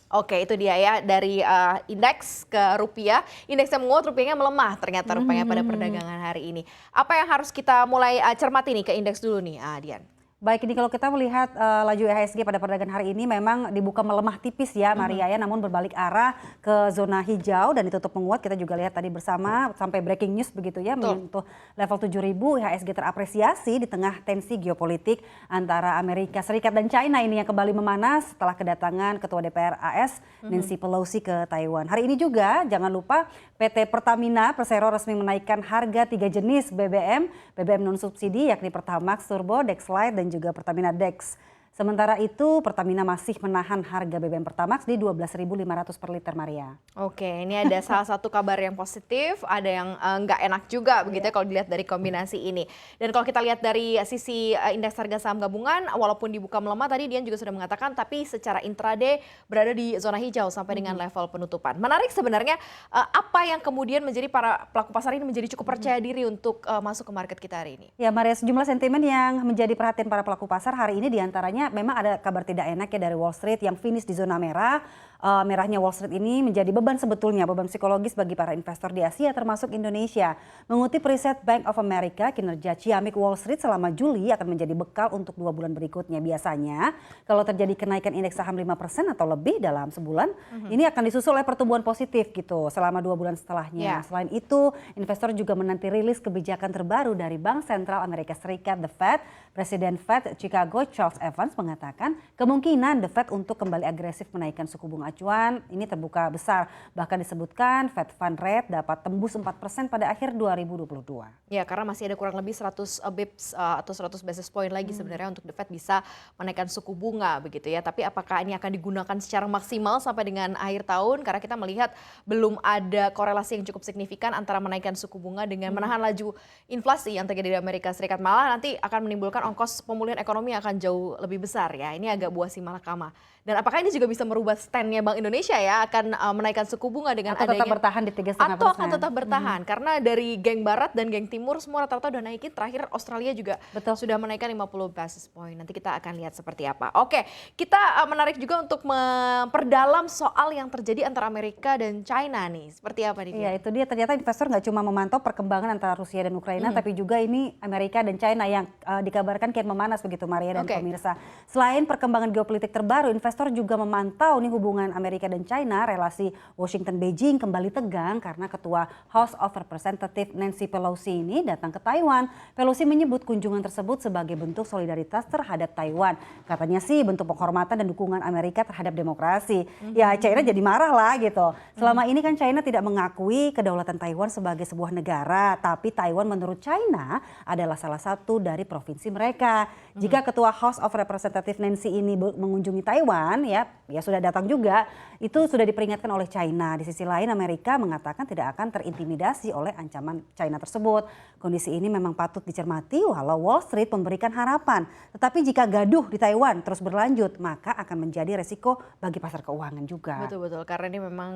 Oke, itu dia ya dari indeks ke rupiah. Indeksnya menguat, rupiahnya melemah ternyata rupanya pada perdagangan hari ini. Apa yang harus kita mulai cermati nih ke indeks dulu nih, Dian? Baik, ini kalau kita melihat laju IHSG pada perdagangan hari ini memang dibuka melemah tipis ya Maria ya, namun berbalik arah ke zona hijau dan ditutup menguat. Kita juga lihat tadi bersama sampai breaking news begitu ya, menyentuh level 7.000. IHSG terapresiasi di tengah tensi geopolitik antara Amerika Serikat dan China ini yang kembali memanas setelah kedatangan Ketua DPR AS Nancy Pelosi ke Taiwan. Hari ini juga jangan lupa PT Pertamina Persero resmi menaikkan harga 3 jenis BBM non subsidi yakni Pertamax, Turbo, Dexlite dan juga Pertamina Dex. Sementara itu Pertamina masih menahan harga BBM Pertamax di 12.500 per liter, Maria. Oke, ini ada salah satu kabar yang positif, ada yang nggak enak juga begitu ya kalau dilihat dari kombinasi ini. Dan kalau kita lihat dari sisi indeks harga saham gabungan, walaupun dibuka melemah tadi Dian juga sudah mengatakan, tapi secara intraday berada di zona hijau sampai dengan level penutupan. Menarik sebenarnya apa yang kemudian menjadi para pelaku pasar ini menjadi cukup percaya diri untuk masuk ke market kita hari ini. Ya Maria, sejumlah sentimen yang menjadi perhatian para pelaku pasar hari ini diantaranya memang ada kabar tidak enak ya dari Wall Street yang finish di zona merah. Merahnya Wall Street ini menjadi beban sebetulnya, beban psikologis bagi para investor di Asia termasuk Indonesia. Mengutip riset Bank of America, kinerja ciamik Wall Street selama Juli akan menjadi bekal untuk 2 bulan berikutnya. Biasanya kalau terjadi kenaikan indeks saham 5% atau lebih dalam sebulan, ini akan disusul oleh pertumbuhan positif gitu selama 2 bulan setelahnya. Selain itu, investor juga menanti rilis kebijakan terbaru dari Bank Sentral Amerika Serikat, The Fed. Presiden Fed Chicago Charles Evans mengatakan kemungkinan The Fed untuk kembali agresif menaikkan suku bunga acuan ini terbuka besar. Bahkan disebutkan Fed Fund Rate dapat tembus 4% pada akhir 2022. Ya, karena masih ada kurang lebih 100 bips atau 100 basis point lagi sebenarnya untuk The Fed bisa menaikkan suku bunga begitu ya. Tapi apakah ini akan digunakan secara maksimal sampai dengan akhir tahun? Karena kita melihat belum ada korelasi yang cukup signifikan antara menaikkan suku bunga dengan menahan laju inflasi yang terjadi di Amerika Serikat. Malah nanti akan menimbulkan ongkos pemulihan ekonomi yang akan jauh lebih besar ya. Ini agak buah si malakama. Dan apakah ini juga bisa merubah stand-nya Bank Indonesia ya akan menaikkan suku bunga dengan atau adanya tetap bertahan di 3,5%? atau akan tetap bertahan karena dari geng barat dan geng timur semua rata-rata udah naikin. Terakhir Australia juga sudah menaikkan 50 basis point. Nanti kita akan lihat seperti apa. Oke, kita menarik juga untuk memperdalam soal yang terjadi antara Amerika dan China nih. Seperti apa nih? Iya, itu dia, ternyata investor nggak cuma memantau perkembangan antara Rusia dan Ukraina, tapi juga ini Amerika dan China yang dikabarkan kian memanas begitu Maria dan pemirsa. Selain perkembangan geopolitik terbaru, investor juga memantau nih hubungan Amerika dan China. Relasi Washington-Beijing kembali tegang karena Ketua House of Representatives Nancy Pelosi ini datang ke Taiwan. Pelosi menyebut kunjungan tersebut sebagai bentuk solidaritas terhadap Taiwan. Katanya sih bentuk penghormatan dan dukungan Amerika terhadap demokrasi. Ya China jadi marah lah gitu. Selama ini kan China tidak mengakui kedaulatan Taiwan sebagai sebuah negara, tapi Taiwan menurut China adalah salah satu dari provinsi mereka. Jika Ketua House of Representatives Nancy ini mengunjungi Taiwan, ya sudah datang juga, itu sudah diperingatkan oleh China. Di sisi lain Amerika mengatakan tidak akan terintimidasi oleh ancaman China tersebut. Kondisi ini memang patut dicermati walau Wall Street memberikan harapan. Tetapi jika gaduh di Taiwan terus berlanjut, maka akan menjadi resiko bagi pasar keuangan juga. Betul-betul, karena ini memang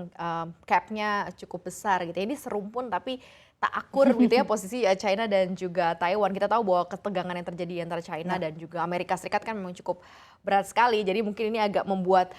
cap-nya cukup besar gitu. Ini serumpun tapi tak akur gitu ya posisi China dan juga Taiwan. Kita tahu bahwa ketegangan yang terjadi antara China dan juga Amerika Serikat kan memang cukup berat sekali. Jadi mungkin ini agak membuat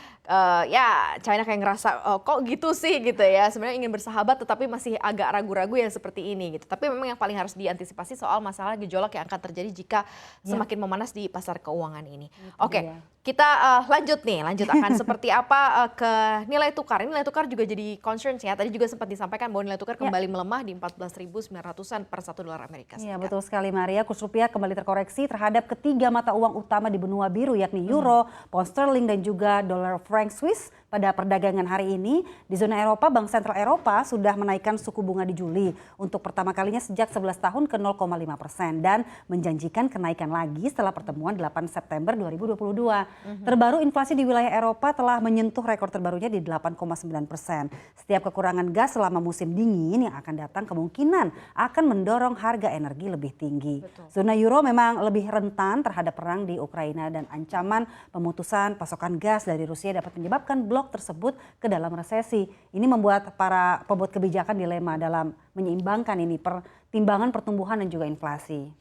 ya China kayak ngerasa kok gitu sih gitu ya. Sebenarnya ingin bersahabat tetapi masih agak ragu-ragu ya seperti ini gitu. Tapi memang yang paling harus diantisipasi soal masalah gejolak yang akan terjadi jika semakin memanas di pasar keuangan ini. Oke, kita lanjut akan seperti apa ke nilai tukar. Nilai tukar juga jadi concern ya. Tadi juga sempat disampaikan bahwa nilai tukar kembali melemah di 14.900-an per 1 dolar Amerika Serikat. Iya betul sekali Maria, kurs rupiah kembali terkoreksi terhadap ketiga mata uang utama di benua biru yakni euro, pound sterling dan juga dolar franc Swiss. Pada perdagangan hari ini di zona Eropa, Bank Sentral Eropa sudah menaikkan suku bunga di Juli untuk pertama kalinya sejak 11 tahun ke 0,5% dan menjanjikan kenaikan lagi setelah pertemuan 8 September 2022. Terbaru inflasi di wilayah Eropa telah menyentuh rekor terbarunya di 8,9%. Setiap kekurangan gas selama musim dingin yang akan datang kemungkinan akan mendorong harga energi lebih tinggi. Zona euro memang lebih rentan terhadap perang di Ukraina dan ancaman pemutusan pasokan gas dari Rusia dapat menyebabkan blok tersebut ke dalam resesi. Ini membuat para pembuat kebijakan dilema dalam menyeimbangkan ini pertimbangan pertumbuhan dan juga inflasi.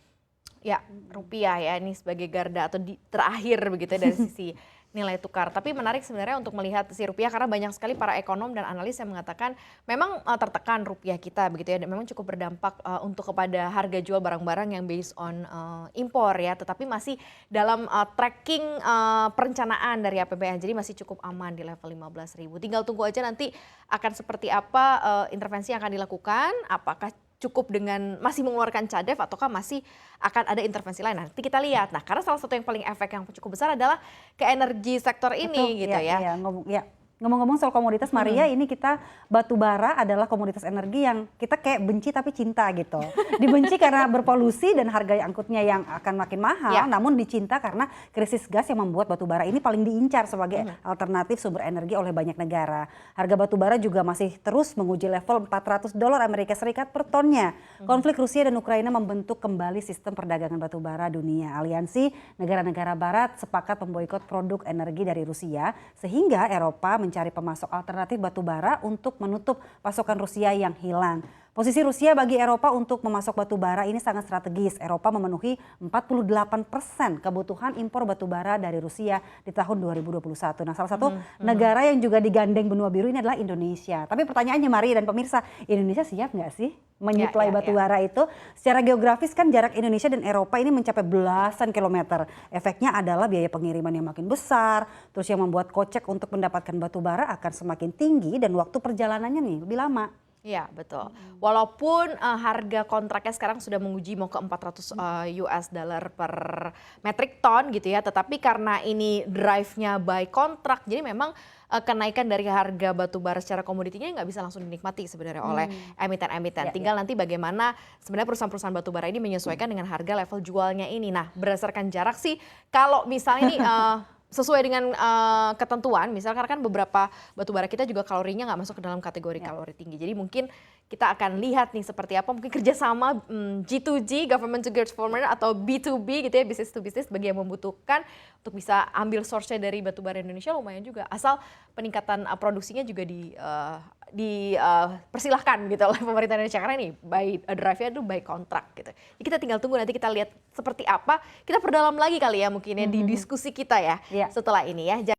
Ya, rupiah ya ini sebagai garda atau terakhir begitu ya dari sisi nilai tukar. Tapi menarik sebenarnya untuk melihat si rupiah karena banyak sekali para ekonom dan analis yang mengatakan memang tertekan rupiah kita begitu ya, dan memang cukup berdampak untuk kepada harga jual barang-barang yang based on impor ya, tetapi masih dalam tracking perencanaan dari APBN, jadi masih cukup aman di level 15.000. Tinggal tunggu aja nanti akan seperti apa intervensi yang akan dilakukan, apakah cukup dengan masih mengeluarkan cadef ataukah masih akan ada intervensi lain. Nanti kita lihat. Nah, karena salah satu yang paling efek yang cukup besar adalah ke energi sektor ini. Betul, gitu ya. Ngomong-ngomong soal komoditas, Maria, ini kita batu bara adalah komoditas energi yang kita kayak benci tapi cinta gitu. Dibenci karena berpolusi dan harga angkutnya yang akan makin mahal, namun dicinta karena krisis gas yang membuat batu bara ini paling diincar sebagai alternatif sumber energi oleh banyak negara. Harga batu bara juga masih terus menguji level $400 Amerika Serikat per tonnya. Konflik Rusia dan Ukraina membentuk kembali sistem perdagangan batu bara dunia. Aliansi negara-negara barat sepakat memboikot produk energi dari Rusia, sehingga Eropa mencari pemasok alternatif batu bara untuk menutup pasokan Rusia yang hilang. Posisi Rusia bagi Eropa untuk memasok batu bara ini sangat strategis. Eropa memenuhi 48% kebutuhan impor batu bara dari Rusia di tahun 2021. Nah, salah satu negara yang juga digandeng benua biru ini adalah Indonesia. Tapi pertanyaannya, Mari dan pemirsa, Indonesia siap nggak sih menyuplai batu bara itu? Secara geografis kan jarak Indonesia dan Eropa ini mencapai belasan kilometer. Efeknya adalah biaya pengiriman yang makin besar, terus yang membuat kocek untuk mendapatkan batu bara akan semakin tinggi dan waktu perjalanannya nih lebih lama. Iya, betul. Walaupun harga kontraknya sekarang sudah menguji mau ke 400 US dollar per metric ton gitu ya, tetapi karena ini drive-nya by kontrak, jadi memang kenaikan dari harga batu bara secara komoditinya nggak bisa langsung dinikmati sebenarnya oleh emiten-emiten. Tinggal nanti bagaimana sebenarnya perusahaan-perusahaan batu bara ini menyesuaikan dengan harga level jualnya ini. Nah, berdasarkan jarak sih, kalau misalnya ini sesuai dengan ketentuan, misalkan kan beberapa batu bara kita juga kalorinya nggak masuk ke dalam kategori kalori tinggi. Jadi mungkin kita akan lihat nih seperti apa, mungkin kerjasama G2G, Government to Government, atau B2B gitu ya, business to business, bagi yang membutuhkan untuk bisa ambil source-nya dari batu bara Indonesia lumayan juga. Asal peningkatan produksinya juga dipersilahkan gitu oleh pemerintah Indonesia, karena ini by drive-nya itu by kontrak gitu. Jadi kita tinggal tunggu nanti kita lihat seperti apa, kita perdalam lagi kali ya mungkin ya di diskusi kita ya setelah ini ya.